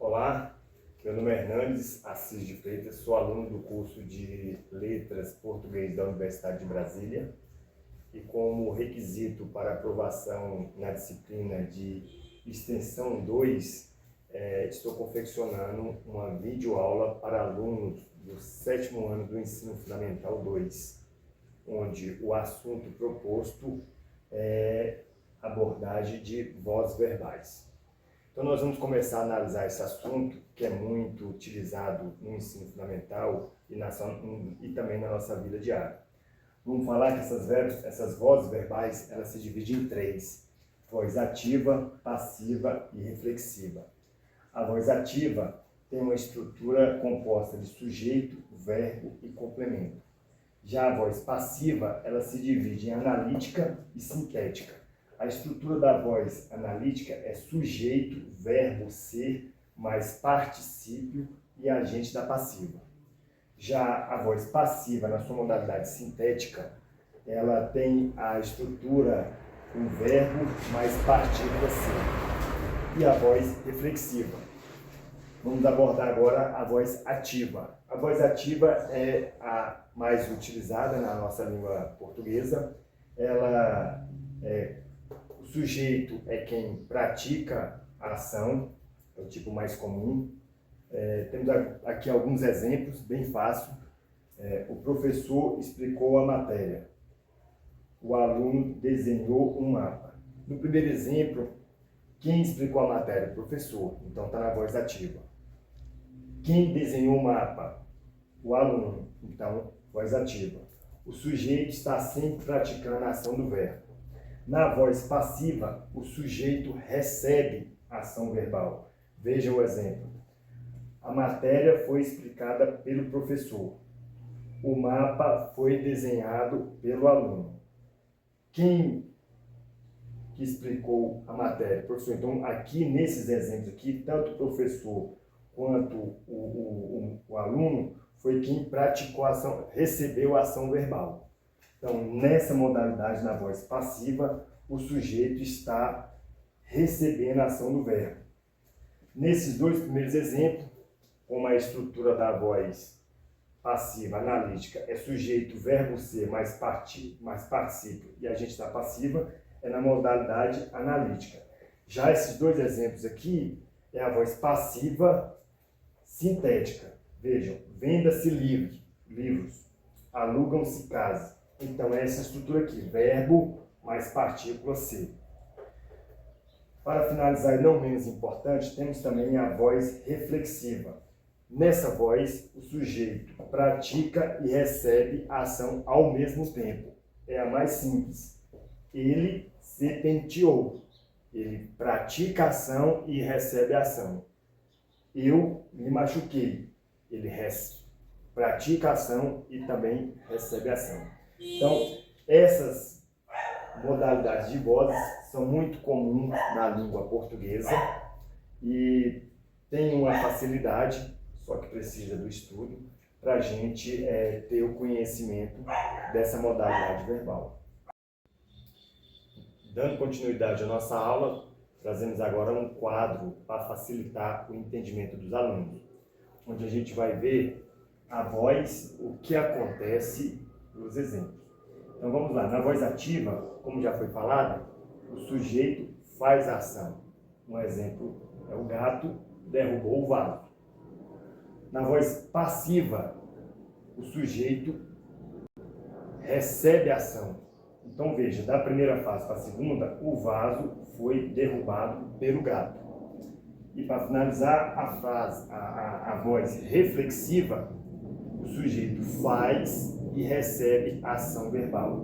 Olá, meu nome é Hernandes Assis de Freitas, sou aluno do curso de Letras Português da Universidade de Brasília e como requisito para aprovação na disciplina de Extensão 2, estou confeccionando uma videoaula para alunos do 7º ano do Ensino Fundamental 2, onde o assunto proposto é abordagem de vozes verbais. Então nós vamos começar a analisar esse assunto, que é muito utilizado no ensino fundamental e também na nossa vida diária. Vamos falar que essas vozes verbais, elas se dividem em três: voz ativa, passiva e reflexiva. A voz ativa tem uma estrutura composta de sujeito, verbo e complemento. Já a voz passiva, ela se divide em analítica e sintética. A estrutura da voz analítica é sujeito, verbo, ser, mais particípio e agente da passiva. Já a voz passiva, na sua modalidade sintética, ela tem a estrutura com verbo mais partícula ser. E a voz reflexiva. Vamos abordar agora a voz ativa. A voz ativa é a mais utilizada na nossa língua portuguesa. O sujeito é quem pratica a ação, é o tipo mais comum. Temos aqui alguns exemplos, bem fácil. O professor explicou a matéria. O aluno desenhou um mapa. No primeiro exemplo, quem explicou a matéria? O professor. Então está na voz ativa. Quem desenhou o mapa? O aluno. Então, voz ativa. O sujeito está sempre praticando a ação do verbo. Na voz passiva, o sujeito recebe a ação verbal. Veja o exemplo. A matéria foi explicada pelo professor. O mapa foi desenhado pelo aluno. Quem que explicou a matéria? O professor. Então, aqui nesses exemplos aqui, tanto o professor quanto o aluno foi quem praticou a ação, recebeu a ação verbal. Então, nessa modalidade, na voz passiva, o sujeito está recebendo a ação do verbo. Nesses dois primeiros exemplos, como a estrutura da voz passiva, analítica, é sujeito, verbo ser, mais particípio e agente da passiva, é na modalidade analítica. Já esses dois exemplos aqui, é a voz passiva sintética. Vejam, venda-se livros, alugam-se casas. Então, essa estrutura aqui, verbo mais partícula ser. Para finalizar, e não menos importante, temos também a voz reflexiva. Nessa voz, o sujeito pratica e recebe a ação ao mesmo tempo. É a mais simples. Ele se penteou. Ele pratica a ação e recebe a ação. Eu me machuquei. Ele pratica a ação e também recebe a ação. Então, essas modalidades de vozes são muito comuns na língua portuguesa e tem uma facilidade, só que precisa do estudo, para a gente ter o conhecimento dessa modalidade verbal. Dando continuidade à nossa aula, trazemos agora um quadro para facilitar o entendimento dos alunos, onde a gente vai ver a voz, o que acontece nos exemplos. Então vamos lá, na voz ativa, como já foi falado, o sujeito faz a ação. Um exemplo é o gato derrubou o vaso. Na voz passiva, o sujeito recebe a ação. Então veja, da primeira fase para a segunda, o vaso foi derrubado pelo gato. E para finalizar a frase, a voz reflexiva, o sujeito faz e recebe a ação verbal.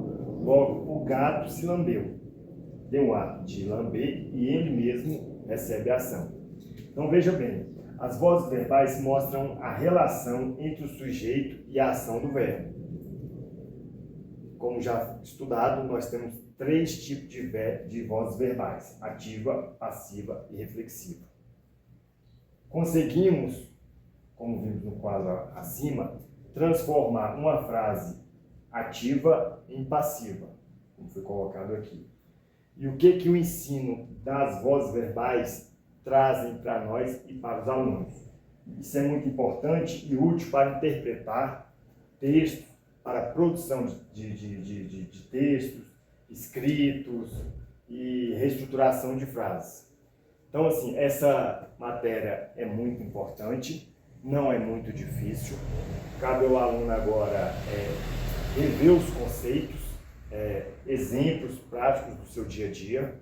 Logo, o gato se lambeu. Deu o ato de lamber e ele mesmo recebe a ação. Então veja bem, as vozes verbais mostram a relação entre o sujeito e a ação do verbo. Como já estudado, nós temos três tipos de vozes verbais: ativa, passiva e reflexiva. Conseguimos, como vimos no quadro acima, transformar uma frase ativa em passiva, como foi colocado aqui. E o que o ensino das vozes verbais trazem para nós e para os alunos. Isso é muito importante e útil para interpretar textos, para a produção de textos, escritos e reestruturação de frases. Então, assim, essa matéria é muito importante, não é muito difícil. Cabe ao aluno agora rever os conceitos, exemplos práticos do seu dia a dia,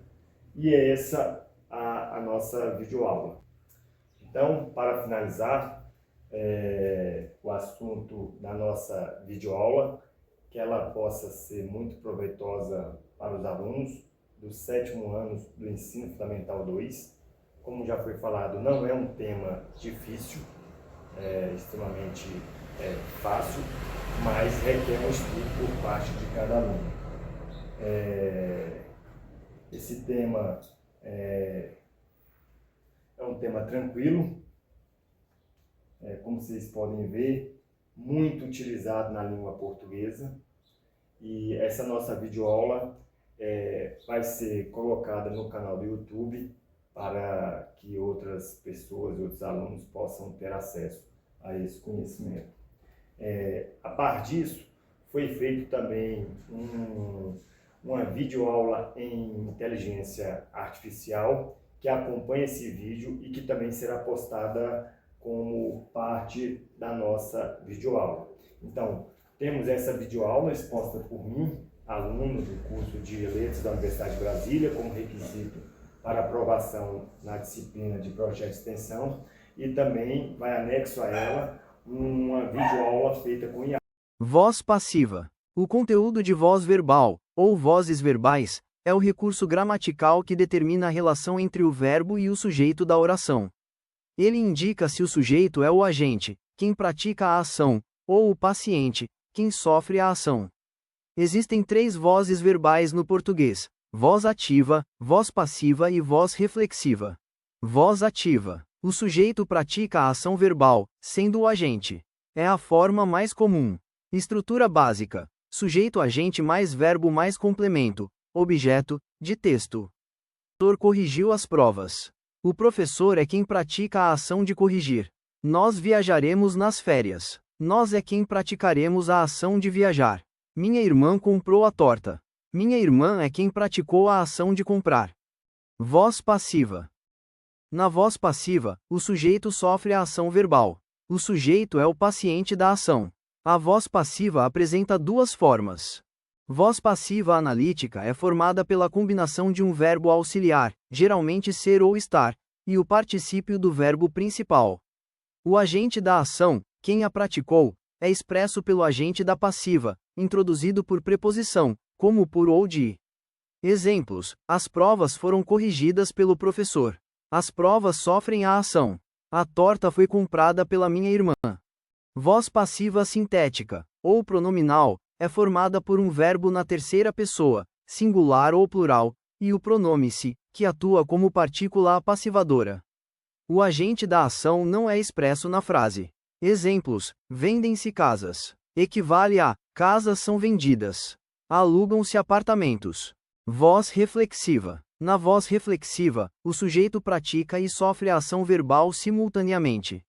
e é essa a nossa videoaula. Então, para finalizar o assunto da nossa videoaula, que ela possa ser muito proveitosa para os alunos do 7º ano do Ensino Fundamental 2. Como já foi falado, não é um tema difícil, extremamente fácil, mas requer um estudo por parte de cada aluno. Esse tema é um tema tranquilo, como vocês podem ver, muito utilizado na língua portuguesa, e essa nossa videoaula vai ser colocada no canal do YouTube para que outras pessoas e outros alunos possam ter acesso a esse conhecimento. A par disso, foi feito também uma videoaula em inteligência artificial que acompanha esse vídeo e que também será postada como parte da nossa videoaula. Então, temos essa videoaula exposta por mim, aluno do curso de Letras da Universidade de Brasília, como requisito para aprovação na disciplina de projeto de extensão, e também vai anexo a ela uma videoaula feita com IA. Voz passiva. O conteúdo de voz verbal, ou vozes verbais, é o recurso gramatical que determina a relação entre o verbo e o sujeito da oração. Ele indica se o sujeito é o agente, quem pratica a ação, ou o paciente, quem sofre a ação. Existem 3 vozes verbais no português: voz ativa, voz passiva e voz reflexiva. Voz ativa. O sujeito pratica a ação verbal, sendo o agente. É a forma mais comum. Estrutura básica: sujeito agente mais verbo mais complemento, objeto, de texto. O professor corrigiu as provas. O professor é quem pratica a ação de corrigir. Nós viajaremos nas férias. Nós é quem praticaremos a ação de viajar. Minha irmã comprou a torta. Minha irmã é quem praticou a ação de comprar. Voz passiva. Na voz passiva, o sujeito sofre a ação verbal. O sujeito é o paciente da ação. A voz passiva apresenta 2 formas. Voz passiva analítica é formada pela combinação de um verbo auxiliar, geralmente ser ou estar, e o particípio do verbo principal. O agente da ação, quem a praticou, é expresso pelo agente da passiva, introduzido por preposição, como por ou de. Exemplos: as provas foram corrigidas pelo professor. As provas sofrem a ação. A torta foi comprada pela minha irmã. Voz passiva sintética, ou pronominal, é formada por um verbo na terceira pessoa, singular ou plural, e o pronome se, que atua como partícula passivadora. O agente da ação não é expresso na frase. Exemplos: vendem-se casas. Equivale a casas são vendidas. Alugam-se apartamentos. Voz reflexiva. Na voz reflexiva, o sujeito pratica e sofre a ação verbal simultaneamente.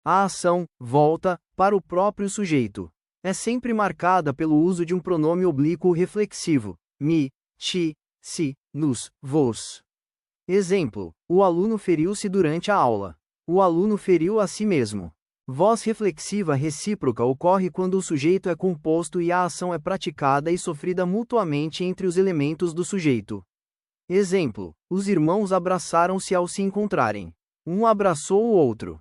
A ação volta para o próprio sujeito. É sempre marcada pelo uso de um pronome oblíquo reflexivo: mi, ti, si, nos, vos. Exemplo: o aluno feriu-se durante a aula. O aluno feriu a si mesmo. Voz reflexiva recíproca ocorre quando o sujeito é composto e a ação é praticada e sofrida mutuamente entre os elementos do sujeito. Exemplo: os irmãos abraçaram-se ao se encontrarem. Um abraçou o outro.